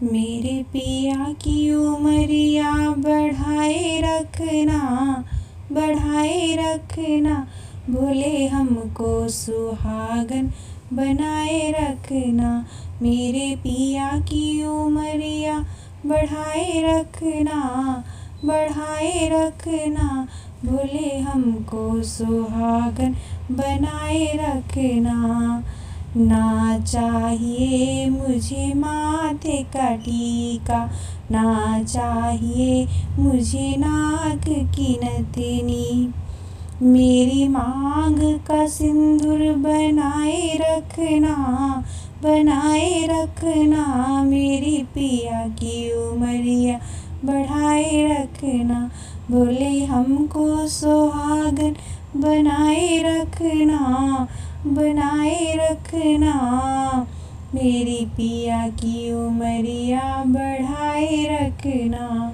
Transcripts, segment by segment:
मेरे पिया की उमरिया बढ़ाए रखना, बढ़ाए रखना। भोले हमको सुहागन बनाए रखना। मेरे पिया की उमरिया बढ़ाए रखना, बढ़ाए रखना। भोले हमको सुहागन बनाए रखना। ना चाहिए मुझे माथे का टीका, ना चाहिए मुझे नाक की नथनी। मेरी मांग का सिंदूर बनाए रखना, बनाए रखना। मेरी पिया की उमरिया बढ़ाए रखना। भोले हमको सुहागन बनाए रखना, बनाए रखना। मेरी पिया की उमरिया बढ़ाए रखना।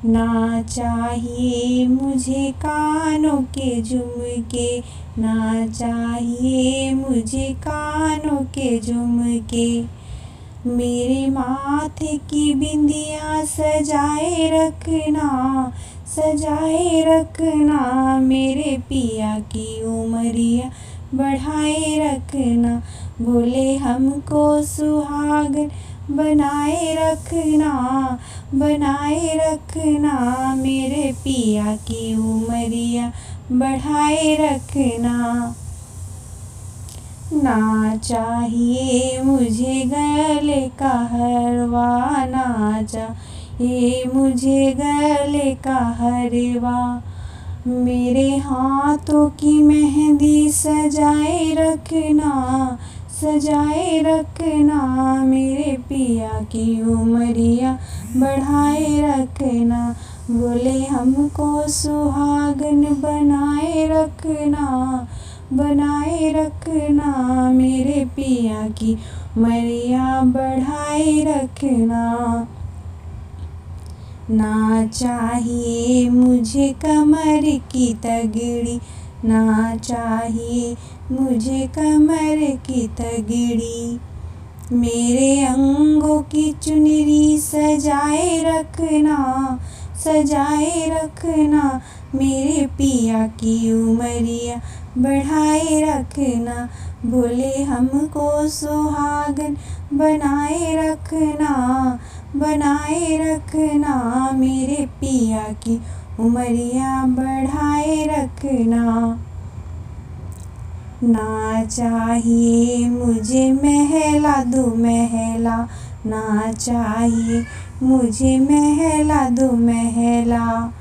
ना चाहिए मुझे कानों के झुमके, ना चाहिए मुझे कानों के झुमके। मेरे माथे की बिंदिया सजाए रखना, सजाए रखना। मेरे पिया की उमरिया बढ़ाए रखना। भोले हमको सुहागन बनाए रखना, बनाए रखना। मेरे पिया की उमरिया बढ़ाए रखना। ना चाहिए मुझे गले का हरवा, ना चाहिए मुझे गले का हरवा। मेरे हाथों की मेहंदी सजाए रखना, सजाए रखना। मेरे पिया की उमरिया बढ़ाए रखना। भोले हमको सुहागन बनाए रखना, बनाए रखना। मेरे पिया की उमरिया बढ़ाए रखना। ना चाहिए मुझे कमर की तगड़ी, ना चाहिए मुझे कमर की तगड़ी। मेरे अंगों की चुनरी सजाए रखना, सजाए रखना। मेरे पिया की उमरिया बढ़ाए रखना। भोले हमको सुहागन बनाए रखना, बनाए रखना। मेरे पिया की उमरिया बढ़ाए रखना। ना चाहिए मुझे महला दो महला, ना चाहिए मुझे महला दो महला।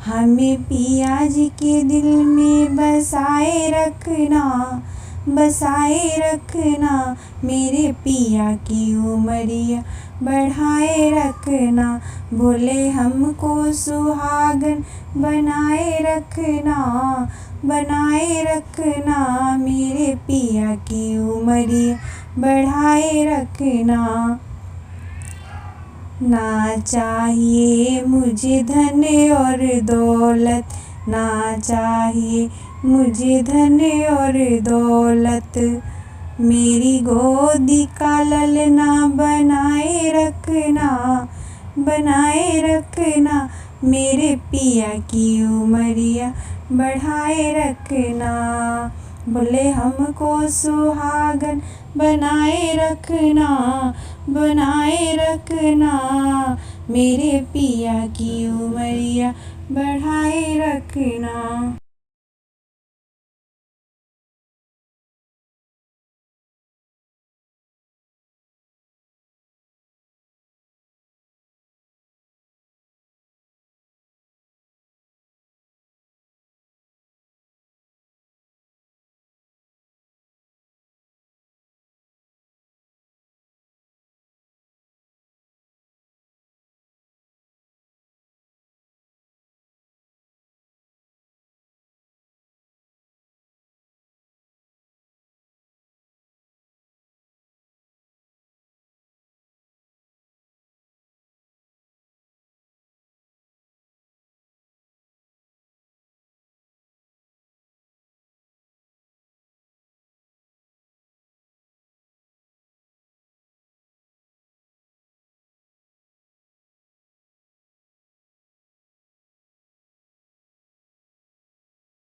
हमें पिया जी के दिल में बसाए रखना, बसाए रखना। मेरे पिया की उमरिया बढ़ाए रखना। भोले हमको सुहागन बनाए रखना, बनाए रखना। मेरे पिया की उमरिया बढ़ाए रखना। ना चाहिए मुझे धन और दौलत, ना चाहिए मुझे धन और दौलत। मेरी गोदी का ललना बनाए रखना, बनाए रखना। मेरे पिया की उमरिया बढ़ाए रखना। भोले हमको सुहागन बनाए रखना, बनाए रखना। मेरे पिया की उमरिया बढ़ाए रखना।